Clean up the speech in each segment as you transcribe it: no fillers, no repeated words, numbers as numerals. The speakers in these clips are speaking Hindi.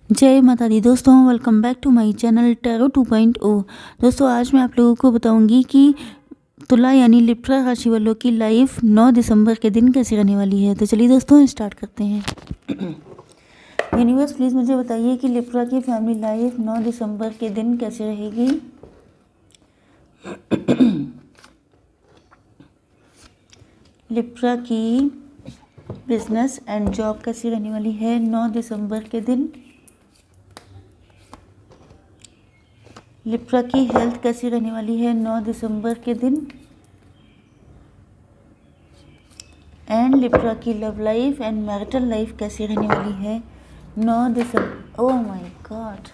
जय माता दी दोस्तों, welcome back to my channel tarot 2.0। दोस्तों आज मैं आप लोगों को बताऊंगी कि तुला यानी लिब्रा राशि वालों की लाइफ 9 दिसंबर के दिन कैसी रहने वाली है। तो चलिए दोस्तों स्टार्ट करते हैं। यूनिवर्स प्लीज़ मुझे बताइए कि लिब्रा की फैमिली लाइफ 9 दिसंबर के दिन कैसी रहेगी। लिब्रा की बिजनेस एंड जॉब कैसी रहने वाली है 9 दिसंबर के दिन। लिब्रा की हेल्थ कैसी रहने वाली है 9 दिसंबर के दिन। एंड लिब्रा की love life and marital life कैसी रहने वाली है 9 दिसंबर। ओह माय गॉड,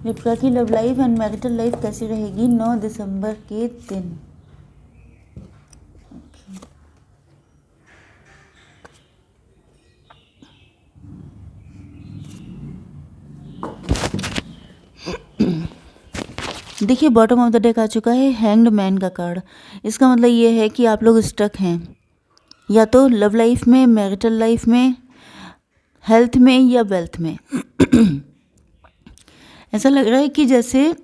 लिब्रा की love life and marital life कैसी रहेगी 9 दिसंबर के दिन। देखिए बॉटम ऑफ द डेक आ चुका है हैंग्ड मैन का कार्ड। इसका मतलब ये है कि आप लोग स्टक हैं, या तो लव लाइफ में, मैरिटल लाइफ में, हेल्थ में या वेल्थ में। ऐसा लग रहा है कि जैसे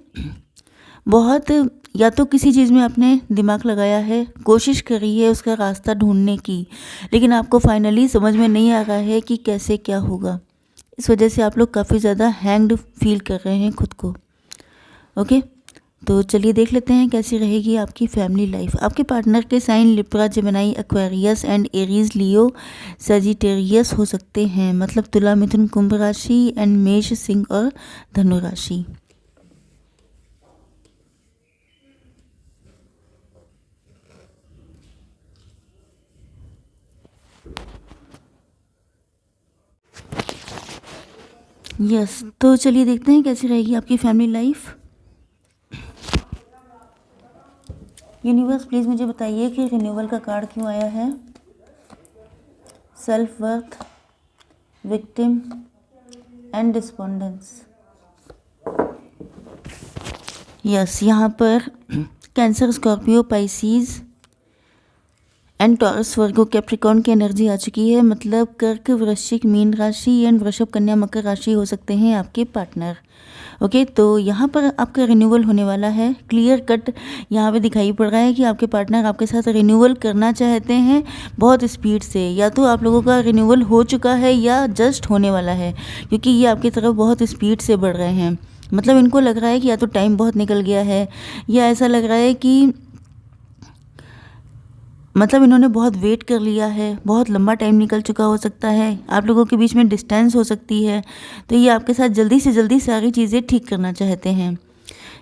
बहुत या तो किसी चीज़ में आपने दिमाग लगाया है, कोशिश करी है उसका रास्ता ढूंढने की, लेकिन आपको फाइनली समझ में नहीं आ रहा है कि कैसे क्या होगा। इस वजह से आप लोग काफ़ी ज़्यादा हैंग्ड फील कर रहे हैं खुद को। ओके, तो चलिए देख लेते हैं कैसी रहेगी आपकी फैमिली लाइफ। आपके पार्टनर के sign Libra, Gemini, Aquarius and Aries, Leo, Sagittarius हो सकते हैं। मतलब तुला, मिथुन, कुंभ राशि एंड मेष, सिंह और धनु राशि। यस, तो चलिए देखते हैं कैसी रहेगी आपकी फैमिली लाइफ। यूनिवर्स प्लीज़ मुझे बताइए कि रिन्यूअल का कार्ड क्यों आया है। Self worth, victim and despondence. Yes, यहाँ पर cancer, Scorpio, Pisces and taurus, Virgo, Capricorn की एनर्जी आ चुकी है। मतलब कर्क, वृश्चिक, मीन राशि एंड वृषभ, कन्या, मकर राशि हो सकते हैं आपके पार्टनर। ओके, तो यहाँ पर आपका रिन्यूअल होने वाला है। क्लियर कट यहाँ पे दिखाई पड़ रहा है कि आपके पार्टनर आपके साथ रिन्यूअल करना चाहते हैं बहुत स्पीड से। या तो आप लोगों का रिन्यूअल हो चुका है या जस्ट होने वाला है, क्योंकि ये आपकी तरफ बहुत स्पीड से बढ़ रहे हैं। मतलब इनको लग रहा है कि या तो टाइम बहुत निकल गया है, या ऐसा लग रहा है कि मतलब इन्होंने बहुत वेट कर लिया है, बहुत लंबा टाइम निकल चुका हो सकता है, आप लोगों के बीच में डिस्टेंस हो सकती है। तो ये आपके साथ जल्दी से जल्दी सारी चीज़ें ठीक करना चाहते हैं।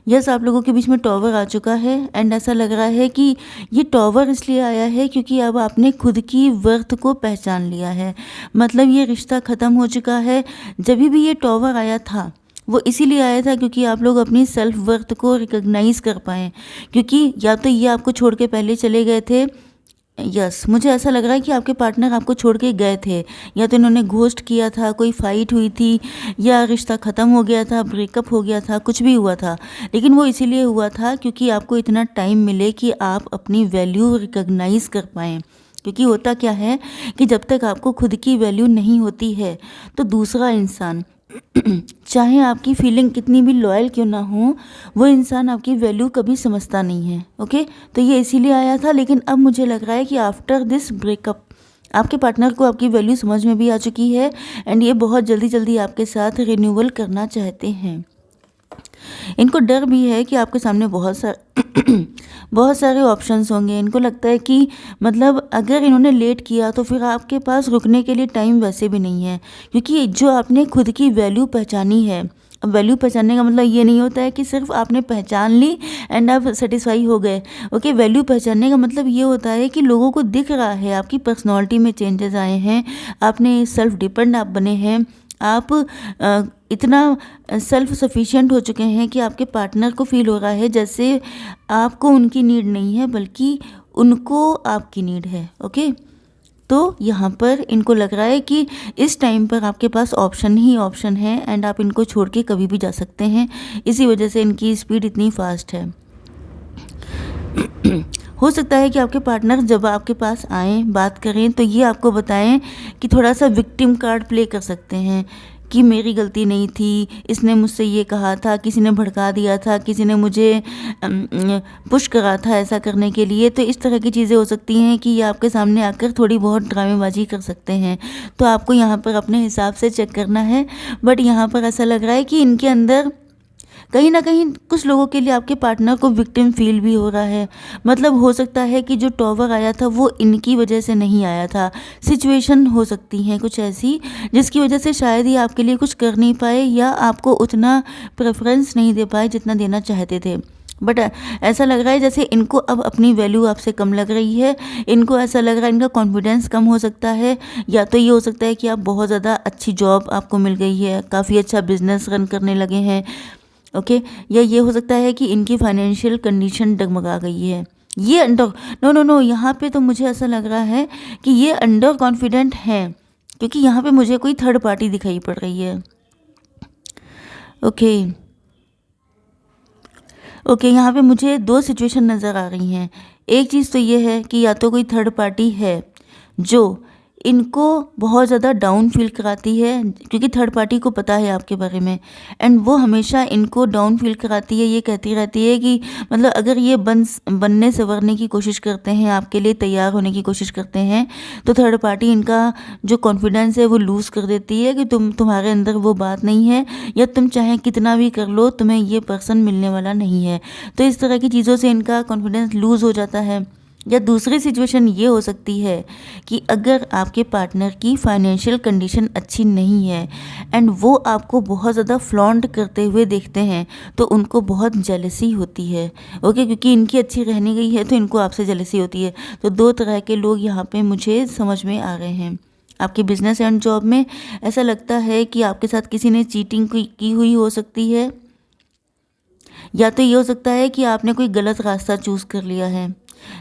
यस, आप लोगों के बीच में टॉवर आ चुका है एंड ऐसा लग रहा है कि ये टॉवर इसलिए आया है क्योंकि अब आपने खुद की वर्थ को पहचान लिया है। मतलब ये रिश्ता ख़त्म हो चुका है। जब भी ये टॉवर आया था वो इसीलिए आया था क्योंकि आप लोग अपनी सेल्फ वर्थ को रिकॉग्नाइज कर पाएँ, क्योंकि या तो ये आपको छोड़ के पहले चले गए थे। यस, मुझे ऐसा लग रहा है कि आपके पार्टनर आपको छोड़ के गए थे, या तो इन्होंने घोस्ट किया था, कोई फाइट हुई थी, या रिश्ता ख़त्म हो गया था, ब्रेकअप हो गया था, कुछ भी हुआ था। लेकिन वो इसीलिए हुआ था क्योंकि आपको इतना टाइम मिले कि आप अपनी वैल्यू रिकॉग्नाइज कर पाएँ। क्योंकि होता क्या है कि जब तक आपको खुद की वैल्यू नहीं होती है तो दूसरा इंसान चाहे आपकी फीलिंग कितनी भी लॉयल क्यों ना हो, वो इंसान आपकी वैल्यू कभी समझता नहीं है। ओके, तो ये इसीलिए आया था। लेकिन अब मुझे लग रहा है कि आफ्टर दिस ब्रेकअप आपके पार्टनर को आपकी वैल्यू समझ में भी आ चुकी है एंड ये बहुत जल्दी जल्दी आपके साथ रिन्यूअल करना चाहते हैं। इनको डर भी है कि आपके सामने बहुत सारे ऑप्शंस होंगे। इनको लगता है कि मतलब अगर इन्होंने लेट किया तो फिर आपके पास रुकने के लिए टाइम वैसे भी नहीं है, क्योंकि जो आपने खुद की वैल्यू पहचानी है। अब वैल्यू पहचानने का मतलब ये नहीं होता है कि सिर्फ आपने पहचान ली एंड आप सेटिस्फाई हो गए। ओके, वैल्यू पहचानने का मतलब ये होता है कि लोगों को दिख रहा है आपकी पर्सनैलिटी में चेंजेस आए हैं, आपने सेल्फ डिपेंड आप बने हैं, आप इतना सेल्फ सफिशिएंट हो चुके हैं कि आपके पार्टनर को फील हो रहा है जैसे आपको उनकी नीड नहीं है बल्कि उनको आपकी नीड है। ओके, तो यहाँ पर इनको लग रहा है कि इस टाइम पर आपके पास ऑप्शन ही ऑप्शन है एंड आप इनको छोड़ के कभी भी जा सकते हैं। इसी वजह से इनकी स्पीड इतनी फास्ट है। हो सकता है कि आपके पार्टनर जब आपके पास आएँ, बात करें, तो ये आपको बताएं कि थोड़ा सा विक्टिम कार्ड प्ले कर सकते हैं कि मेरी गलती नहीं थी, इसने मुझसे ये कहा था, किसी ने भड़का दिया था, किसी ने मुझे पुश करा था ऐसा करने के लिए। तो इस तरह की चीज़ें हो सकती हैं कि ये आपके सामने आकर थोड़ी बहुत ड्रामेबाजी कर सकते हैं। तो आपको यहाँ पर अपने हिसाब से चेक करना है। बट यहाँ पर ऐसा लग रहा है कि इनके अंदर कहीं न कहीं कुछ लोगों के लिए आपके पार्टनर को विक्टिम फ़ील भी हो रहा है। मतलब हो सकता है कि जो टॉवर आया था वो इनकी वजह से नहीं आया था। सिचुएशन हो सकती हैं कुछ ऐसी जिसकी वजह से शायद ये आपके लिए कुछ कर नहीं पाए या आपको उतना प्रेफ़रेंस नहीं दे पाए जितना देना चाहते थे। बट ऐसा लग रहा है जैसे इनको अब अपनी वैल्यू आपसे कम लग रही है। इनको ऐसा लग रहा है इनका कॉन्फिडेंस कम हो सकता है, या तो ये हो सकता है कि आप बहुत ज़्यादा अच्छी जॉब आपको मिल गई है, काफ़ी अच्छा बिज़नेस रन करने लगे हैं। ओके, या ये हो सकता है कि इनकी फाइनेंशियल कंडीशन डगमगा गई है। ये अंडर नो नो नो यहाँ पे तो मुझे ऐसा लग रहा है कि ये अंडर कॉन्फिडेंट हैं, क्योंकि यहाँ पे मुझे कोई थर्ड पार्टी दिखाई पड़ रही है। ओके ओके, यहाँ पे मुझे दो सिचुएशन नज़र आ रही हैं। एक चीज़ तो ये है कि या तो कोई थर्ड पार्टी है जो इनको बहुत ज़्यादा डाउन फील कराती है, क्योंकि थर्ड पार्टी को पता है आपके बारे में, एंड वो हमेशा इनको डाउन फील कराती है। ये कहती रहती है कि मतलब अगर ये बनने संवरने की कोशिश करते हैं, आपके लिए तैयार होने की कोशिश करते हैं, तो थर्ड पार्टी इनका जो कॉन्फिडेंस है वो लूज़ कर देती है कि तुम्हारे अंदर वो बात नहीं है, या तुम चाहे कितना भी कर लो तुम्हें ये पर्सन मिलने वाला नहीं है। तो इस तरह की चीज़ों से इनका कॉन्फिडेंस लूज़ हो जाता है। या दूसरी सिचुएशन ये हो सकती है कि अगर आपके पार्टनर की फाइनेंशियल कंडीशन अच्छी नहीं है एंड वो आपको बहुत ज़्यादा फ्लॉन्ट करते हुए देखते हैं, तो उनको बहुत जेलसी होती है। ओके, क्योंकि इनकी अच्छी रहने गई है तो इनको आपसे जेलसी होती है। तो दो तरह के लोग यहाँ पे मुझे समझ में आ रहे हैं। आपके बिजनेस एंड जॉब में ऐसा लगता है कि आपके साथ किसी ने चीटिंग की हुई हो सकती है, या तो ये हो सकता है कि आपने कोई गलत रास्ता चूज़ कर लिया है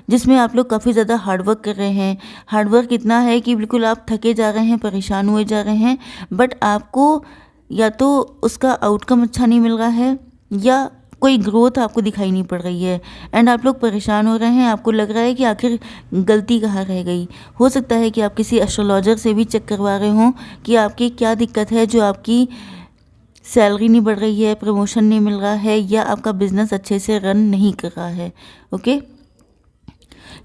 जिसमें आप लोग काफ़ी ज़्यादा हार्डवर्क कर रहे हैं। हार्डवर्क इतना है कि बिल्कुल आप थके जा रहे हैं, परेशान हुए जा रहे हैं, बट आपको या तो उसका आउटकम अच्छा नहीं मिल रहा है या कोई ग्रोथ आपको दिखाई नहीं पड़ रही है, एंड आप लोग परेशान हो रहे हैं। आपको लग रहा है कि आखिर गलती कहाँ रह गई। हो सकता है कि आप किसी एस्ट्रोलॉजर से भी चेक करवा रहे हों कि आपकी क्या दिक्कत है, जो आपकी सैलरी नहीं बढ़ रही है, प्रमोशन नहीं मिल रहा है, या आपका बिजनेस अच्छे से रन नहीं कर रहा है। ओके,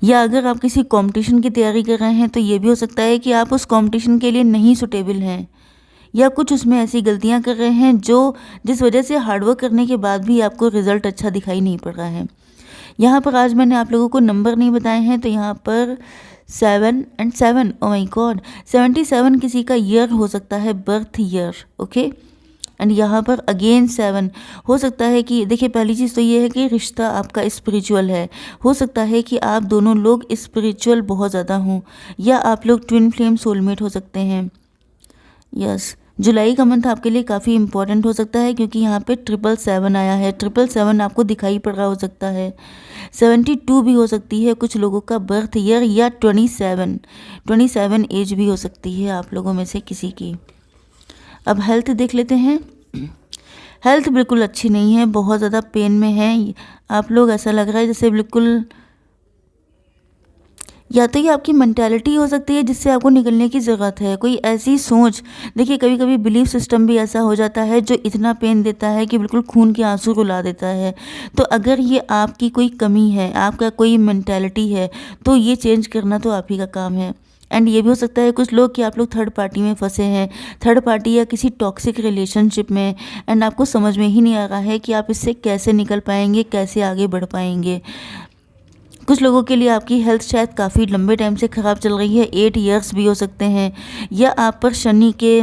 या अगर आप किसी कंपटीशन की तैयारी कर रहे हैं तो ये भी हो सकता है कि आप उस कंपटीशन के लिए नहीं सुटेबल हैं, या कुछ उसमें ऐसी गलतियां कर रहे हैं जिस वजह से हार्डवर्क करने के बाद भी आपको रिजल्ट अच्छा दिखाई नहीं पड़ रहा है। यहाँ पर आज मैंने आप लोगों को नंबर नहीं बताए हैं, तो यहाँ पर 7 and 7, ओ माई गॉड, 77 किसी का ईयर हो सकता है, बर्थ ईयर। ओके, एंड यहाँ पर अगेन 7 हो सकता है कि देखिए, पहली चीज़ तो ये है कि रिश्ता आपका स्पिरिचुअल है। हो सकता है कि आप दोनों लोग स्पिरिचुअल बहुत ज़्यादा हों, या आप लोग ट्विन फ्लेम सोलमेट हो सकते हैं। यस, जुलाई का मंथ आपके लिए काफ़ी इंपॉर्टेंट हो सकता है, क्योंकि यहाँ पे 777 आया है। 777 आपको दिखाई पड़ रहा हो सकता है। 72 भी हो सकती है कुछ लोगों का बर्थ ईयर, या 27 एज भी हो सकती है आप लोगों में से किसी की। अब हेल्थ देख लेते हैं। हेल्थ बिल्कुल अच्छी नहीं है, बहुत ज़्यादा पेन में है आप लोग। ऐसा लग रहा है जैसे बिल्कुल, या तो ये आपकी मेंटालिटी हो सकती है जिससे आपको निकलने की ज़रूरत है, कोई ऐसी सोच। देखिए, कभी कभी बिलीफ सिस्टम भी ऐसा हो जाता है जो इतना पेन देता है कि बिल्कुल खून के आंसू रुला देता है। तो अगर ये आपकी कोई कमी है, आपका कोई मेंटालिटी है, तो ये चेंज करना तो आप ही का काम है। एंड ये भी हो सकता है कुछ लोग कि आप लोग थर्ड पार्टी में फंसे हैं, थर्ड पार्टी या किसी टॉक्सिक रिलेशनशिप में, एंड आपको समझ में ही नहीं आ रहा है कि आप इससे कैसे निकल पाएंगे, कैसे आगे बढ़ पाएंगे। कुछ लोगों के लिए आपकी हेल्थ शायद काफ़ी लंबे टाइम से ख़राब चल रही है, 8 इयर्स भी हो सकते हैं, या आप पर शनि के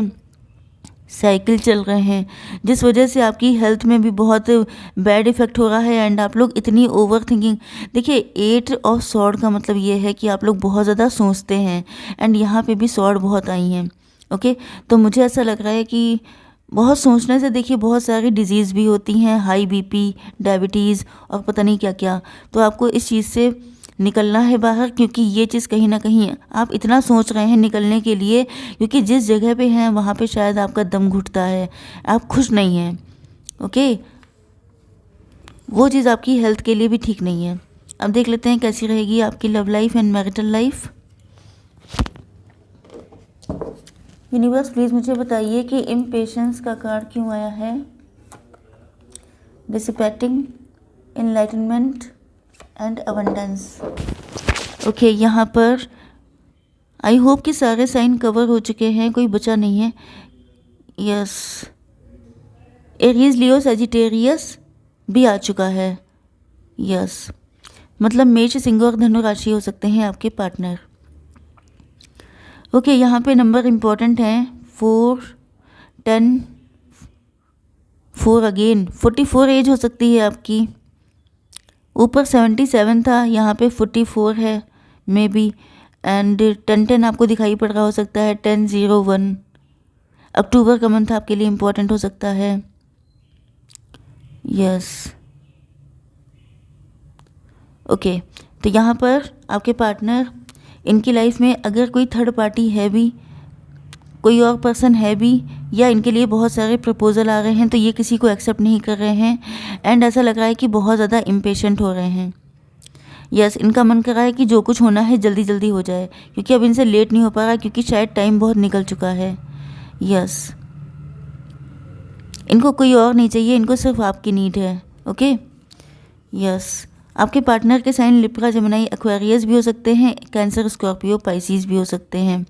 साइकिल चल रहे हैं, जिस वजह से आपकी हेल्थ में भी बहुत बैड इफ़ेक्ट हो रहा है, एंड आप लोग इतनी ओवर थिंकिंग। देखिए, 8 ऑफ सॉर्ड का मतलब ये है कि आप लोग बहुत ज़्यादा सोचते हैं, एंड यहाँ पे भी सॉर्ड बहुत आई हैं। ओके, तो मुझे ऐसा लग रहा है कि बहुत सोचने से देखिए बहुत सारी डिजीज़ भी होती हैं, हाई बीपी, डायबिटीज़ और पता नहीं क्या क्या। तो आपको इस चीज़ से निकलना है बाहर, क्योंकि ये चीज़ कहीं ना कहीं आप इतना सोच रहे हैं निकलने के लिए, क्योंकि जिस जगह पे हैं वहाँ पे शायद आपका दम घुटता है, आप खुश नहीं हैं। ओके, वो चीज़ आपकी हेल्थ के लिए भी ठीक नहीं है। अब देख लेते हैं कैसी रहेगी आपकी love life and marital life. Universe please मुझे बताइए कि इम्पेशेंस का कार्ड क्यों आया है। Dissipating, enlightenment and abundance. Okay, यहाँ पर आई होप कि सारे साइन कवर हो चुके हैं, कोई बचा नहीं है। यस, एरीज, लियो, सजिटेरियस भी आ चुका है। यस, मतलब मेष, सिंह और धनु राशि हो सकते हैं आपके पार्टनर। ओके, यहाँ पे नंबर इम्पोर्टेंट हैं 4, 10, 4 अगेन, 44 एज हो सकती है आपकी। ऊपर 77 था, यहाँ पे 44 है मे बी। एंड 10 आपको दिखाई पड़ रहा हो सकता है, 10-01। अक्टूबर का मंथ आपके लिए इम्पोर्टेंट हो सकता है। यस, ओके, तो यहाँ पर आपके पार्टनर, इनकी लाइफ में अगर कोई थर्ड पार्टी है भी, कोई और पर्सन है भी, या इनके लिए बहुत सारे प्रपोजल आ रहे हैं, तो ये किसी को एक्सेप्ट नहीं कर रहे हैं। एंड ऐसा लग रहा है कि बहुत ज़्यादा इम्पेशेंट हो रहे हैं। यस, इनका मन कर रहा है कि जो कुछ होना है जल्दी जल्दी हो जाए, क्योंकि अब इनसे लेट नहीं हो पा रहा, क्योंकि शायद टाइम बहुत निकल चुका है। यस, इनको कोई और नहीं चाहिए, इनको सिर्फ आपकी नीड है। ओके, यस, आपके पार्टनर के साइन लिब्रा, जेमिनी, एक्वेरियस भी हो सकते हैं, कैंसर, स्कॉर्पियो, पाइसिस भी हो सकते हैं।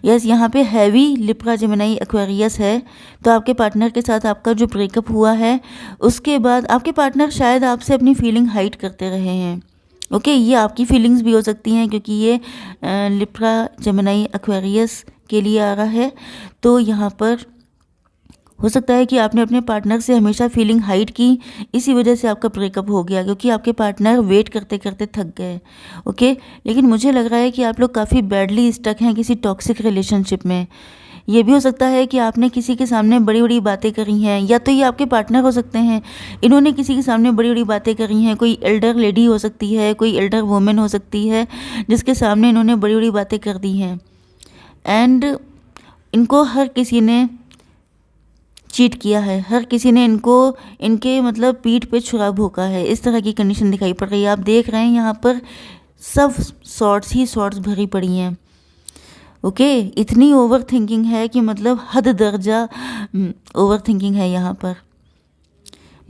यस, यहाँ पे हैवी लिब्रा, जेमिनी, एक्वेरियस है। तो आपके पार्टनर के साथ आपका जो ब्रेकअप हुआ है, उसके बाद आपके पार्टनर शायद आपसे अपनी फीलिंग हाइड करते रहे हैं। ओके, ये आपकी फीलिंग्स भी हो सकती हैं, क्योंकि ये लिब्रा, जेमिनी, एक्वेरियस के लिए आ रहा है। तो यहाँ पर हो सकता है कि आपने अपने पार्टनर से हमेशा फीलिंग हाइड की, इसी वजह से आपका ब्रेकअप हो गया, क्योंकि आपके पार्टनर वेट करते करते थक गए। ओके, लेकिन मुझे लग रहा है कि आप लोग काफ़ी बैडली स्टक हैं किसी टॉक्सिक रिलेशनशिप में। ये भी हो सकता है कि आपने किसी के सामने बड़ी बड़ी बातें करी हैं, या तो ये आपके पार्टनर हो सकते हैं, इन्होंने किसी के सामने बड़ी बड़ी बातें करी हैं। कोई एल्डर लेडी हो सकती है, कोई एल्डर वुमेन हो सकती है, जिसके सामने इन्होंने बड़ी बड़ी बातें कर दी हैं। एंड इनको हर किसी ने चीट किया है, हर किसी ने इनको इनके मतलब पीठ पे छुरा भोंका है। इस तरह की कंडीशन दिखाई पड़ रही है। आप देख रहे हैं यहाँ पर सब शॉर्ट्स ही शॉर्ट्स भरी पड़ी हैं। ओके, इतनी ओवर थिंकिंग है कि मतलब हद दर्जा ओवर थिंकिंग है यहाँ पर।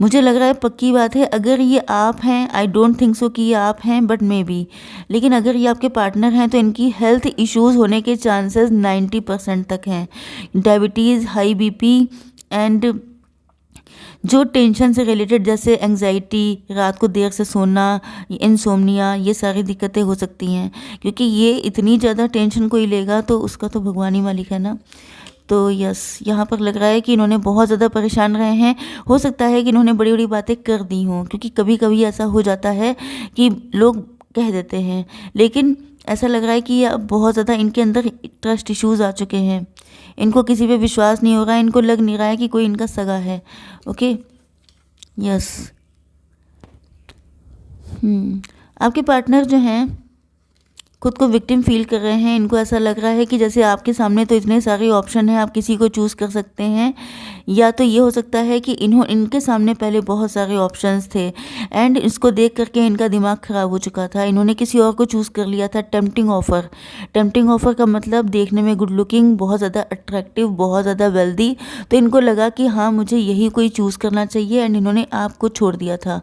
मुझे लग रहा है पक्की बात है, अगर ये आप हैं, आई डोंट थिंक सो कि ये आप हैं, बट मे बी, लेकिन अगर ये आपके पार्टनर हैं तो इनकी हेल्थ इश्यूज़ होने के चांसेस 90% तक हैं। डायबिटीज़, हाई बीपी एंड जो टेंशन से रिलेटेड, जैसे एंजाइटी, रात को देर से सोना, इंसोम्निया, ये सारी दिक्कतें हो सकती हैं, क्योंकि ये इतनी ज़्यादा टेंशन कोई लेगा तो उसका तो भगवान ही मालिक है ना। तो यस, यहाँ पर लग रहा है कि इन्होंने बहुत ज़्यादा परेशान रहे हैं। हो सकता है कि इन्होंने बड़ी बड़ी बातें कर दी हों, क्योंकि कभी कभी ऐसा हो जाता है कि लोग कह देते हैं, लेकिन ऐसा लग रहा है कि अब बहुत ज़्यादा इनके अंदर ट्रस्ट इश्यूज़ आ चुके हैं। इनको किसी पे विश्वास नहीं हो रहा है, इनको लग नहीं रहा है कि कोई इनका सगा है। ओके, यस, आपके पार्टनर जो हैं खुद को विक्टिम फील कर रहे हैं। इनको ऐसा लग रहा है कि जैसे आपके सामने तो इतने सारे ऑप्शन हैं, आप किसी को चूज़ कर सकते हैं, या तो ये हो सकता है कि इनके सामने पहले बहुत सारे ऑप्शंस थे एंड इसको देख करके इनका दिमाग ख़राब हो चुका था, इन्होंने किसी और को चूज़ कर लिया था। टेम्पटिंग ऑफ़र, टेम्पटिंग ऑफ़र का मतलब देखने में गुड लुकिंग, बहुत ज़्यादा अट्रैक्टिव, बहुत ज़्यादा वेल्दी, तो इनको लगा कि हाँ मुझे यही कोई चूज़ करना चाहिए एंड इन्होंने आपको छोड़ दिया था।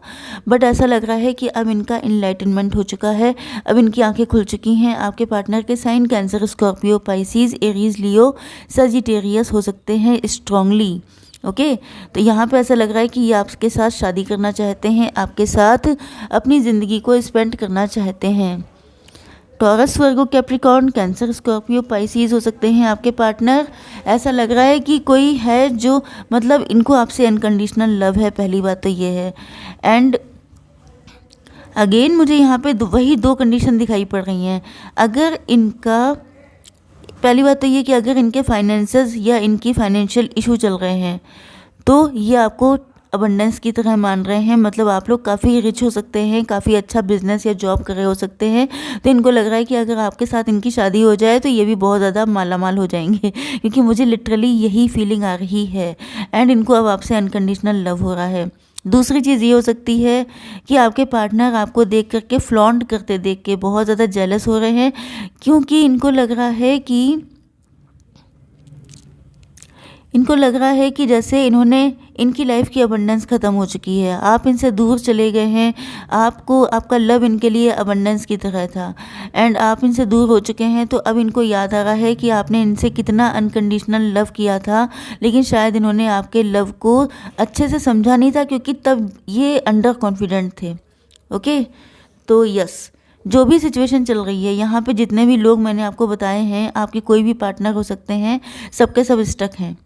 बट ऐसा लग रहा है कि अब इनका इनलाइटनमेंट हो चुका है, अब इनकी आंखें खुल चुकी हैं। आपके पार्टनर के sign Cancer, Scorpio, Pisces, Aries, Leo, Sagittarius हो सकते हैं स्ट्रांगली। ओके, तो यहाँ पे ऐसा लग रहा है कि ये आपके साथ शादी करना चाहते हैं, आपके साथ अपनी ज़िंदगी को स्पेंड करना चाहते हैं। टॉरस, वर्गो, कैप्रिकॉर्न, कैंसर, स्कॉर्पियो, पाइसिस हो सकते हैं आपके पार्टनर। ऐसा लग रहा है कि कोई है जो मतलब इनको आपसे अनकंडीशनल लव है, पहली बात तो ये है। एंड अगेन मुझे यहाँ पे वही दो कंडीशन दिखाई पड़ रही हैं। अगर इनका, पहली बात तो ये कि अगर इनके फाइनेंसेस या इनकी फाइनेंशियल इशू चल रहे हैं तो ये आपको अबंडेंस की तरह मान रहे हैं, मतलब आप लोग काफ़ी रिच हो सकते हैं, काफ़ी अच्छा बिजनेस या जॉब कर रहे हो सकते हैं। तो इनको लग रहा है कि अगर आपके साथ इनकी शादी हो जाए तो ये भी बहुत ज़्यादा मालामाल हो जाएंगे, क्योंकि मुझे लिटरली यही फीलिंग आ रही है। एंड इनको अब आपसे अनकंडीशनल लव हो रहा है। दूसरी चीज़ ये हो सकती है कि आपके पार्टनर आपको देख कर के फ्लॉन्ट करते देख के बहुत ज़्यादा जेलस हो रहे हैं, क्योंकि इनको लग रहा है कि जैसे इनकी लाइफ की अबंडेंस ख़त्म हो चुकी है, आप इनसे दूर चले गए हैं, आपका लव इनके लिए अबंडेंस की तरह था एंड आप इनसे दूर हो चुके हैं। तो अब इनको याद आ रहा है कि आपने इनसे कितना अनकंडीशनल लव किया था, लेकिन शायद इन्होंने आपके लव को अच्छे से समझा नहीं था, क्योंकि तब ये अंडर कॉन्फिडेंट थे। ओके, तो यस, जो भी सिचुएशन चल रही है यहाँ पे, जितने भी लोग मैंने आपको बताए हैं, आपके कोई भी पार्टनर हो सकते हैं, सबके सब स्टक हैं।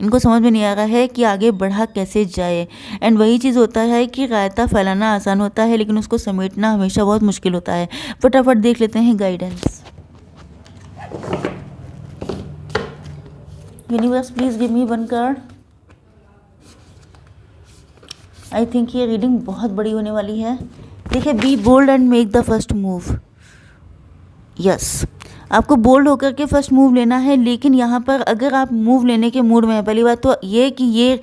इनको समझ में नहीं आ रहा है कि आगे बढ़ा कैसे जाए। एंड वही चीज़ होता है कि रायता फैलाना आसान होता है, लेकिन उसको समेटना हमेशा बहुत मुश्किल होता है। फटाफट देख लेते हैं guidance. Universe please give me one card. I think ये रीडिंग बहुत बड़ी होने वाली है। देखिए, be bold and make the first move. Yes, आपको बोल्ड होकर के फर्स्ट मूव लेना है, लेकिन यहाँ पर अगर आप मूव लेने के मूड में हैं, पहली बात तो ये कि ये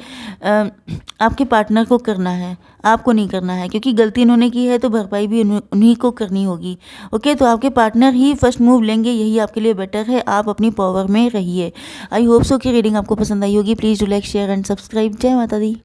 आपके पार्टनर को करना है, आपको नहीं करना है, क्योंकि गलती इन्होंने की है तो भरपाई भी उन्हीं को करनी होगी। ओके, तो आपके पार्टनर ही फर्स्ट मूव लेंगे, यही आपके लिए बेटर है। आप अपनी पावर में रहिए। आई होप सो कि रीडिंग आपको पसंद आई होगी। Please do like, share and subscribe. जय माता दी।